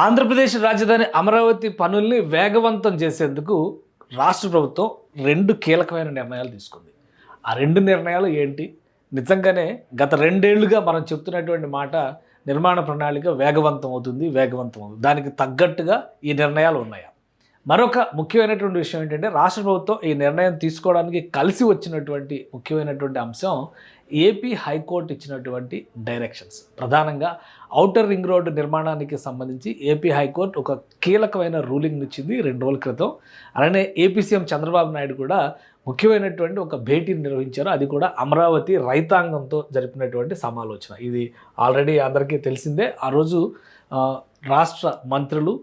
ఆంధ్రప్రదేశ్ రాజధాని అమరావతి పనుల్ని వేగవంతం చేసేందుకు రాష్ట్ర ప్రభుత్వం 2 కీలకమైన నిర్ణయాలు తీసుకుంది. ఆ 2 నిర్ణయాలు ఏంటి? నిజంగానే గత 2 ఏళ్లుగా మనం చెప్తున్నటువంటి మాట నిర్మాణ ప్రణాళిక వేగవంతం అవుతుంది, వేగవంతం అవుతుంది. దానికి తగ్గట్టుగా ఈ నిర్ణయాలు ఉన్నాయా? మరొక ముఖ్యమైనటువంటి విషయం ఏంటంటే రాష్ట్ర ప్రభుత్వం ఈ నిర్ణయం తీసుకోవడానికి కలిసి వచ్చినటువంటి ముఖ్యమైనటువంటి అంశం ఏపీ హైకోర్టు ఇచ్చినటువంటి డైరెక్షన్స్. ప్రధానంగా ఔటర్ రింగ్ రోడ్డు నిర్మాణానికి సంబంధించి ఏపీ హైకోర్టు ఒక కీలకమైన రూలింగ్ ఇచ్చింది 2 రోజుల క్రితం. అలానే ఏపీ సీఎం చంద్రబాబు నాయుడు కూడా ముఖ్యమైనటువంటి ఒక భేటీని నిర్వహించారు. అది కూడా అమరావతి రైతాంగంతో జరిపినటువంటి సమాలోచన. ఇది ఆల్రెడీ అందరికీ తెలిసిందే. ఆ రోజు రాష్ట్ర మంత్రులు,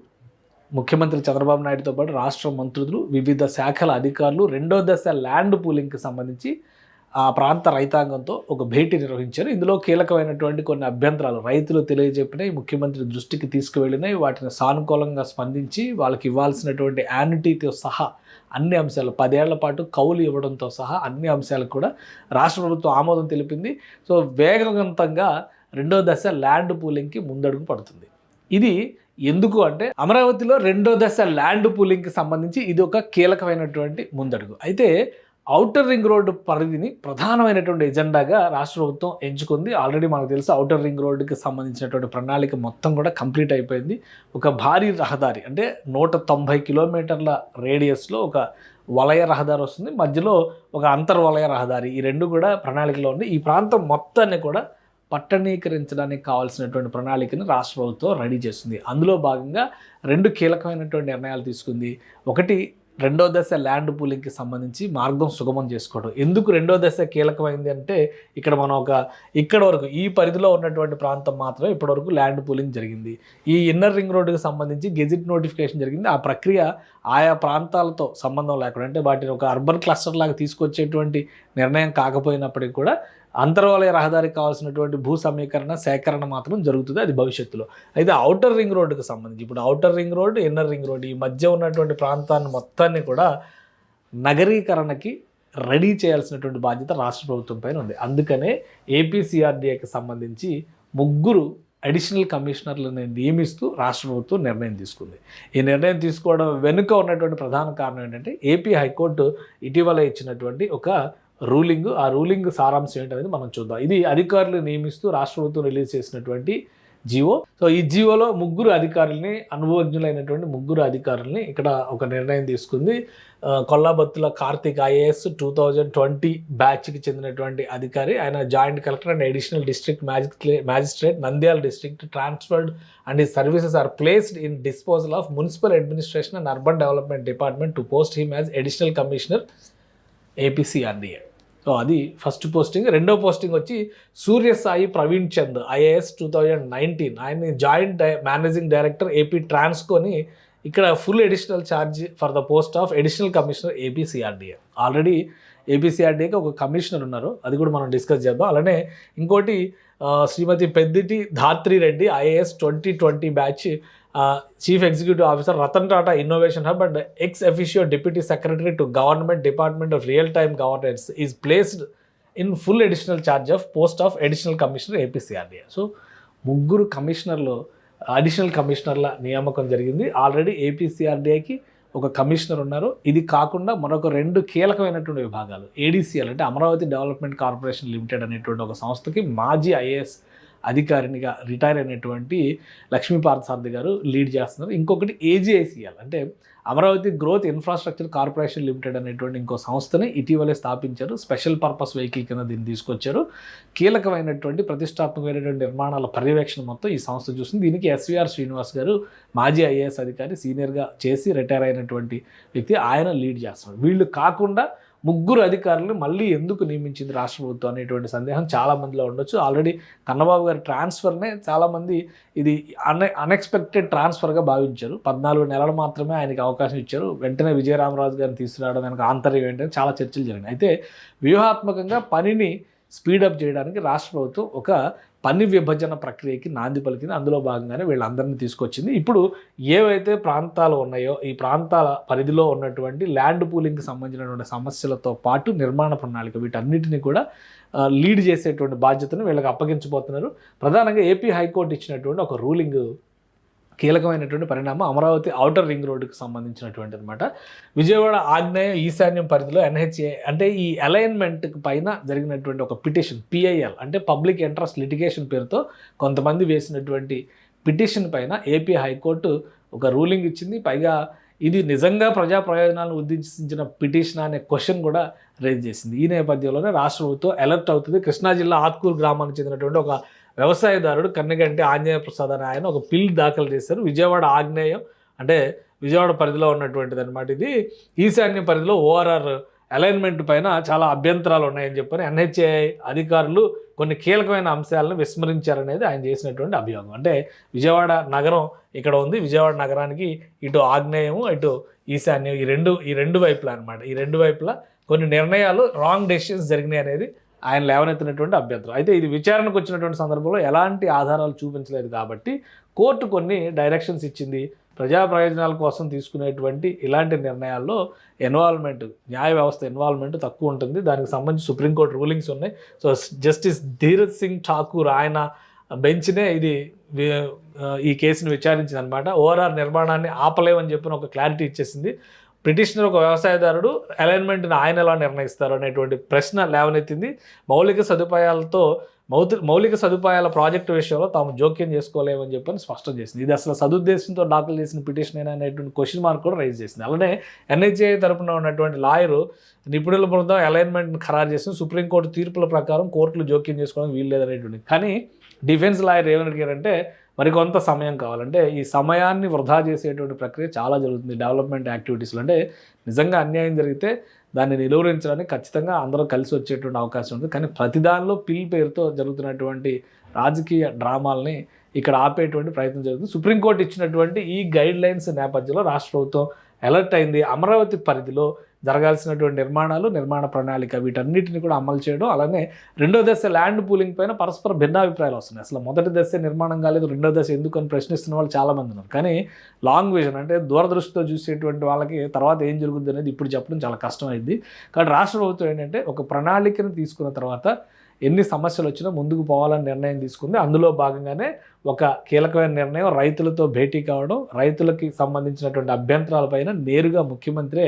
ముఖ్యమంత్రి చంద్రబాబు నాయుడుతో పాటు రాష్ట్ర మంత్రులు, వివిధ శాఖల అధికారులు 2వ దశ ల్యాండ్ పూలింగ్కి సంబంధించి ఆ ప్రాంత రైతాంగంతో ఒక భేటీ నిర్వహించారు. ఇందులో కీలకమైనటువంటి కొన్ని అభ్యంతరాలు రైతులు తెలియజెప్పినాయి, ముఖ్యమంత్రి దృష్టికి తీసుకువెళ్ళినాయి. వాటిని సానుకూలంగా స్పందించి వాళ్ళకి ఇవ్వాల్సినటువంటి యాన్యుటీతో సహా అన్ని అంశాలు 10 ఏళ్ల పాటు కౌలు ఇవ్వడంతో సహా అన్ని అంశాలకు కూడా రాష్ట్ర ప్రభుత్వం ఆమోదం తెలిపింది. సో వేగవంతంగా 2వ దశ ల్యాండ్ పూలింగ్కి ముందడుగు పడుతుంది. ఇది ఎందుకు అంటే అమరావతిలో 2వ దశ ల్యాండ్ పూలింగ్కి సంబంధించి ఇది ఒక కీలకమైనటువంటి ముందడుగు. అయితే ఔటర్ రింగ్ రోడ్డు పరిధిని ప్రధానమైనటువంటి ఎజెండాగా రాష్ట్ర ప్రభుత్వం ఎంచుకుంది. ఆల్రెడీ మనకు తెలుసు ఔటర్ రింగ్ రోడ్డుకి సంబంధించినటువంటి ప్రణాళిక మొత్తం కూడా కంప్లీట్ అయిపోయింది. ఒక భారీ రహదారి అంటే 190 కిలోమీటర్ల రేడియస్లో ఒక వలయ రహదారి వస్తుంది, మధ్యలో ఒక అంతర్వలయ రహదారి. ఈ 2 కూడా ప్రణాళికలో ఉంది. ఈ ప్రాంతం మొత్తాన్ని కూడా పట్టణీకరించడానికి కావాల్సినటువంటి ప్రణాళికను రాష్ట్ర ప్రభుత్వం రెడీ చేస్తుంది. అందులో భాగంగా 2 కీలకమైనటువంటి నిర్ణయాలు తీసుకుంది. ఒకటి 2వ దశ ల్యాండ్ పూలింగ్కి సంబంధించి మార్గం సుగమం చేసుకోవడం. ఎందుకు 2వ దశ కీలకమైంది అంటే ఇక్కడ మనం ఇక్కడ వరకు ఈ పరిధిలో ఉన్నటువంటి ప్రాంతం మాత్రమే ఇప్పటివరకు ల్యాండ్ పూలింగ్ జరిగింది. ఈ ఇన్నర్ రింగ్ రోడ్డుకి సంబంధించి గెజిట్ నోటిఫికేషన్ జరిగింది. ఆ ప్రక్రియ ఆయా ప్రాంతాలతో సంబంధం లేకుండా అంటే వాటిని ఒక అర్బన్ క్లస్టర్ లాగా తీసుకొచ్చేటువంటి నిర్ణయం కాకపోయినప్పటికీ కూడా అంతర్వలయ రహదారికి కావాల్సినటువంటి భూ సమీకరణ సేకరణ మాత్రం జరుగుతుంది, అది భవిష్యత్తులో. అయితే ఔటర్ రింగ్ రోడ్డుకి సంబంధించి ఇప్పుడు outer ring road, inner ring road ఈ మధ్య ఉన్నటువంటి ప్రాంతాన్ని మొత్తాన్ని కూడా నగరీకరణకి రెడీ చేయాల్సినటువంటి బాధ్యత రాష్ట్ర ప్రభుత్వం పైన ఉంది. అందుకనే ఏపీసీఆర్డీఏకి సంబంధించి 3 అడిషనల్ కమిషనర్లను నియమిస్తూ రాష్ట్ర ప్రభుత్వం నిర్ణయం తీసుకుంది. ఈ నిర్ణయం తీసుకోవడం వెనుక ఉన్నటువంటి ప్రధాన కారణం ఏంటంటే ఏపీ హైకోర్టు ఇటీవల ఇచ్చినటువంటి ఒక రూలింగ్. ఆ రూలింగ్ సారాంశం ఏంటనేది మనం చూద్దాం. ఇది అధికారులు నియమిస్తూ రాష్ట్ర ప్రభుత్వం రిలీజ్ చేసినటువంటి జీవో. సో ఈ జీవోలో 3 అధికారులని, అనుభవజ్ఞులైనటువంటి 3 అధికారులని ఇక్కడ ఒక నిర్ణయం తీసుకుంది. కొల్లాబత్తుల కార్తిక్ ఐఏఎస్ 2020 బ్యాచ్కి చెందినటువంటి అధికారి. ఆయన joint collector and additional district magistrate Nandyal district transferred and his services are placed in disposal of municipal administration and urban development department to post him as additional commissioner APCRDA. So అది first posting. 2వ posting వచ్చి Suryasai Praveen Chand IAS 2019. ఆయన్ని joint managing director AP ట్రాన్స్కోని ఇక్కడ full additional charge for the post of additional commissioner APCRDA. Already ఏపీసీఆర్డీఏకి ఒక commissioner ఉన్నారు, అది కూడా మనం డిస్కస్ చేద్దాం. అలానే ఇంకోటి Srimati Pedditi Dhatri Reddy IAS 2020 batch chief executive officer Ratan Tata innovation hub and ex officio deputy secretary to government department of real time governance is placed in full additional charge of post of additional commissioner APCRDA. So 3 కమిషనర్లు additional కమిషనర్ల నియామకం జరిగింది. Already ఏపీసీఆర్డీఏకి ఒక commissioner ఉన్నారు. ఇది కాకుండా మరొక 2 కీలకమైనటువంటి విభాగాలు ఏడీసీఎల్ అంటే అమరావతి డెవలప్మెంట్ కార్పొరేషన్ లిమిటెడ్ అనేటువంటి ఒక సంస్థకి మాజీ ఐఏఎస్ అధికారినిగా రిటైర్ అయినటువంటి లక్ష్మీపార్థసారథి గారు లీడ్ చేస్తున్నారు. ఇంకొకటి ఏజీఐసీఎల్ అంటే Amaravati growth infrastructure corporation limited అనేటువంటి ఇంకో సంస్థని ఇటీవలే స్థాపించారు. స్పెషల్ పర్పస్ వెహికల్ కింద దీన్ని తీసుకొచ్చారు. కీలకమైనటువంటి ప్రతిష్టాత్మకమైనటువంటి నిర్మాణాల పర్యవేక్షణ మొత్తం ఈ సంస్థ చూస్తుంది. దీనికి ఎస్వీఆర్ శ్రీనివాస్ గారు మాజీ ఐఏఎస్ అధికారి, సీనియర్గా చేసి రిటైర్ అయినటువంటి వ్యక్తి, ఆయన లీడ్ చేస్తున్నారు. వీళ్ళు కాకుండా 3 అధికారులను మళ్ళీ ఎందుకు నియమించింది రాష్ట్ర ప్రభుత్వం అనేటువంటి సందేహం చాలామందిలో ఉండొచ్చు. ఆల్రెడీ కన్నబాబు గారి ట్రాన్స్ఫర్నే చాలామంది ఇది అన్ఎక్స్పెక్టెడ్ ట్రాన్స్ఫర్గా భావించారు. 14 నెలలు మాత్రమే ఆయనకి అవకాశం ఇచ్చారు. వెంటనే విజయరామరాజు గారిని తీసుకురావడం వెనక ఆంతర్యం ఏంటంటే చాలా చర్చలు జరిగినాయి. అయితే వ్యూహాత్మకంగా పనిని స్పీడప్ చేయడానికి రాష్ట్ర ప్రభుత్వం ఒక పని విభజన ప్రక్రియకి నాంది పలికింది. అందులో భాగంగానే వీళ్ళందరినీ తీసుకొచ్చింది. ఇప్పుడు ఏవైతే ప్రాంతాలు ఉన్నాయో ఈ ప్రాంతాల పరిధిలో ఉన్నటువంటి ల్యాండ్ పూలింగ్కి సంబంధించినటువంటి సమస్యలతో పాటు నిర్మాణ ప్రణాళిక వీటన్నిటిని కూడా లీడ్ చేసేటువంటి బాధ్యతను వీళ్ళకి అప్పగించబోతున్నారు. ప్రధానంగా ఏపీ హైకోర్టు ఇచ్చినటువంటి ఒక రూలింగ్ కీలకమైనటువంటి పరిణామం అమరావతి ఔటర్ రింగ్ రోడ్డుకి సంబంధించినటువంటి అనమాట. విజయవాడ ఆగ్నేయ ఈశాన్యం పరిధిలో ఎన్హెచ్ఏ అంటే ఈ అలైన్మెంట్ పైన జరిగినటువంటి ఒక పిటిషన్ PIL అంటే పబ్లిక్ ఇంట్రెస్ట్ లిటిగేషన్ పేరుతో కొంతమంది వేసినటువంటి పిటిషన్ పైన ఏపీ హైకోర్టు ఒక రూలింగ్ ఇచ్చింది. పైగా ఇది నిజంగా ప్రజా ప్రయోజనాలను ఉద్దేశించిన పిటిషన్ అనే క్వశ్చన్ కూడా రైజ్ చేసింది. ఈ నేపథ్యంలోనే రాష్ట్ర ప్రభుత్వం అలర్ట్ అవుతుంది. కృష్ణా జిల్లా ఆత్కూరు గ్రామానికి చెందినటువంటి ఒక వ్యవసాయదారుడు కన్నెగంటి ఆంజనేయ ప్రసాద్ అని ఆయన ఒక పిల్ దాఖలు చేశారు. విజయవాడ ఆగ్నేయం అంటే విజయవాడ పరిధిలో ఉన్నటువంటిది అనమాట. ఇది ఈశాన్య పరిధిలో ORR అలైన్మెంట్ పైన చాలా అభ్యంతరాలు ఉన్నాయని చెప్పని NHAI అధికారులు కొన్ని కీలకమైన అంశాలను విస్మరించారనేది ఆయన చేసినటువంటి అభియోగం. అంటే విజయవాడ నగరం ఇక్కడ ఉంది, విజయవాడ నగరానికి ఇటు ఆగ్నేయము ఇటు ఈశాన్యం ఈ రెండు వైపులా అనమాట. ఈ రెండు వైపులా కొన్ని నిర్ణయాలు రాంగ్ డెసిషన్స్ జరిగినాయి అనేది ఆయన లేవనెత్తినటువంటి అభ్యంతరం. అయితే ఇది విచారణకు వచ్చినటువంటి సందర్భంలో ఎలాంటి ఆధారాలు చూపించలేదు కాబట్టి కోర్టు కొన్ని డైరెక్షన్స్ ఇచ్చింది. ప్రజా ప్రయోజనాల కోసం తీసుకునేటువంటి ఇలాంటి నిర్ణయాల్లో న్యాయ వ్యవస్థ ఇన్వాల్వ్మెంట్ తక్కువ ఉంటుంది. దానికి సంబంధించి సుప్రీంకోర్టు రూలింగ్స్ ఉన్నాయి. సో జస్టిస్ ధీరజ్ సింగ్ ఠాకూర్ ఆయన బెంచ్నే ఈ కేసును విచారించింది అనమాట. ORR నిర్మాణాన్ని ఆపలేమని చెప్పిన ఒక క్లారిటీ ఇచ్చేసింది. పిటిషనర్ ఒక వ్యవసాయదారుడు అలైన్మెంట్ని ఆయన ఎలా నిర్ణయిస్తారు అనేటువంటి ప్రశ్న లేవనెత్తింది. మౌలిక సదుపాయాల ప్రాజెక్టు విషయంలో తాము జోక్యం చేసుకోలేమని చెప్పని స్పష్టం చేసింది. ఇది అసలు సదుద్దేశంతో దాఖలు చేసిన పిటిషన్ అనేటువంటి క్వశ్చన్ మార్క్ కూడా రైజ్ చేసింది. అలానే NHAI తరపున ఉన్నటువంటి లాయరు నిపుణుల బృందం అలైన్మెంట్ని ఖరారు చేసింది. సుప్రీంకోర్టు తీర్పుల ప్రకారం కోర్టులు జోక్యం చేసుకోవడానికి వీలు లేదనేటువంటి. కానీ డిఫెన్స్ లాయర్ ఏమని అడిగారంటే మరికొంత సమయం కావాలంటే ఈ సమయాన్ని వృధా చేసేటువంటి ప్రక్రియ చాలా జరుగుతుంది డెవలప్మెంట్ యాక్టివిటీస్లో. అంటే నిజంగా అన్యాయం జరిగితే దాన్ని నిలువరించడానికి ఖచ్చితంగా అందరూ కలిసి వచ్చేటువంటి అవకాశం ఉంది. కానీ ప్రతిదానిలో పిల్ పేరుతో జరుగుతున్నటువంటి రాజకీయ డ్రామాలని ఇక్కడ ఆపేటువంటి ప్రయత్నం జరుగుతుంది. సుప్రీంకోర్టు ఇచ్చినటువంటి ఈ గైడ్ లైన్స్ నేపథ్యంలో రాష్ట్ర ప్రభుత్వం అలర్ట్ అయింది. అమరావతి పరిధిలో జరగాల్సినటువంటి నిర్మాణ ప్రణాళిక వీటన్నిటిని కూడా అమలు చేయడం, అలానే రెండో దశ ల్యాండ్ పూలింగ్ పైన పరస్పర భిన్నాభిప్రాయాలు వస్తున్నాయి. అసలు మొదటి దశ నిర్మాణం కాలేదు, రెండో దశ ఎందుకు అని ప్రశ్నిస్తున్న వాళ్ళు చాలామంది ఉన్నారు. కానీ లాంగ్ విజన్ అంటే దూరదృష్టితో చూసేటువంటి వాళ్ళకి తర్వాత ఏం జరుగుతుంది అనేది ఇప్పుడు చెప్పడం చాలా కష్టమైంది. కాబట్టి రాష్ట్ర ప్రభుత్వం ఏంటంటే ఒక ప్రణాళికను తీసుకున్న తర్వాత ఎన్ని సమస్యలు వచ్చినా ముందుకు పోవాలని నిర్ణయం తీసుకుంది. అందులో భాగంగానే ఒక కీలకమైన నిర్ణయం రైతులతో భేటీ కావడం, రైతులకి సంబంధించినటువంటి అభ్యంతరాలపైన నేరుగా ముఖ్యమంత్రి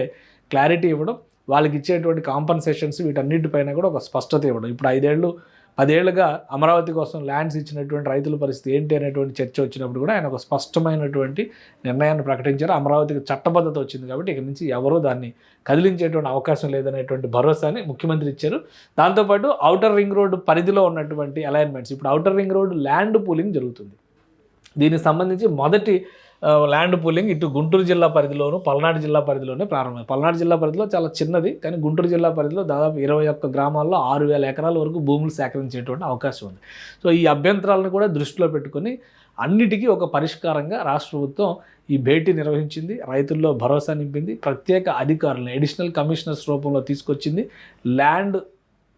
క్లారిటీ ఇవ్వడం, వాళ్ళకి ఇచ్చేటువంటి కాంపన్సేషన్స్ వీటన్నిటిపైన కూడా ఒక స్పష్టత ఇవ్వడం. ఇప్పుడు 10 ఏళ్ళుగా అమరావతి కోసం ల్యాండ్స్ ఇచ్చినటువంటి రైతుల పరిస్థితి ఏంటి అనేటువంటి చర్చ వచ్చినప్పుడు కూడా ఆయన ఒక స్పష్టమైనటువంటి నిర్ణయాన్ని ప్రకటించారు. అమరావతికి చట్టబద్ధత వచ్చింది కాబట్టి ఇక నుంచి ఎవరూ దాన్ని కదిలించేటువంటి అవకాశం లేదనేటువంటి భరోసాని ముఖ్యమంత్రి ఇచ్చారు. దాంతోపాటు ఔటర్ రింగ్ రోడ్డు పరిధిలో ఉన్నటువంటి అలైన్మెంట్స్, ఇప్పుడు outer ring road land pooling జరుగుతుంది. దీనికి సంబంధించి మొదటి ల్యాండ్ పూలింగ్ ఇటు గుంటూరు జిల్లా పరిధిలోను పల్నాడు జిల్లా పరిధిలోనే ప్రారంభమైంది. పల్నాడు జిల్లా పరిధిలో చాలా చిన్నది, కానీ గుంటూరు జిల్లా పరిధిలో దాదాపు 21 గ్రామాల్లో 6,000 ఎకరాల వరకు భూములు సేకరించేటువంటి అవకాశం ఉంది. సో ఈ అభ్యంతరాలను కూడా దృష్టిలో పెట్టుకొని అన్నిటికీ ఒక పరిష్కారంగా రాష్ట్ర ప్రభుత్వం ఈ భేటీ నిర్వహించింది. రైతుల్లో భరోసా నింపింది. ప్రత్యేక అధికారులను అడిషనల్ కమిషనర్స్ రూపంలో తీసుకొచ్చింది. ల్యాండ్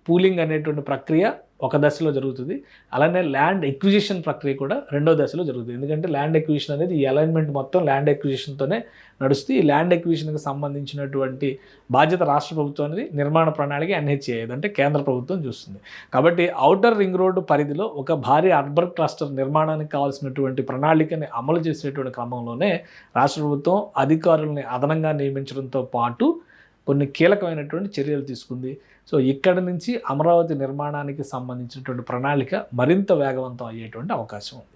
పూలింగ్ అనేటువంటి ప్రక్రియ ఒక దశలో జరుగుతుంది. అలానే ల్యాండ్ ఎక్విజిషన్ ప్రక్రియ కూడా రెండో దశలో జరుగుతుంది. ఎందుకంటే ల్యాండ్ ఎక్విజిషన్ అనేది ఈ అలైన్మెంట్ మొత్తం ల్యాండ్ ఎక్విజిషన్తోనే నడుస్తుంది. ఈ ల్యాండ్ ఎక్విజిషన్కి సంబంధించినటువంటి బాధ్యత రాష్ట్ర ప్రభుత్వం అనేది, నిర్మాణ ప్రణాళిక NHAI అంటే కేంద్ర ప్రభుత్వం చూస్తుంది. కాబట్టి ఔటర్ రింగ్ రోడ్డు పరిధిలో ఒక భారీ అర్బన్ క్లస్టర్ నిర్మాణానికి కావాల్సినటువంటి ప్రణాళికని అమలు చేసేటువంటి క్రమంలోనే రాష్ట్ర ప్రభుత్వం అధికారులని అదనంగా నియమించడంతో పాటు కొన్ని కీలకమైనటువంటి చర్యలు తీసుకుంది. సో ఇక్కడ నుంచి అమరావతి నిర్మాణానికి సంబంధించినటువంటి ప్రణాళిక మరింత వేగవంతం అయ్యేటువంటి అవకాశం ఉంది.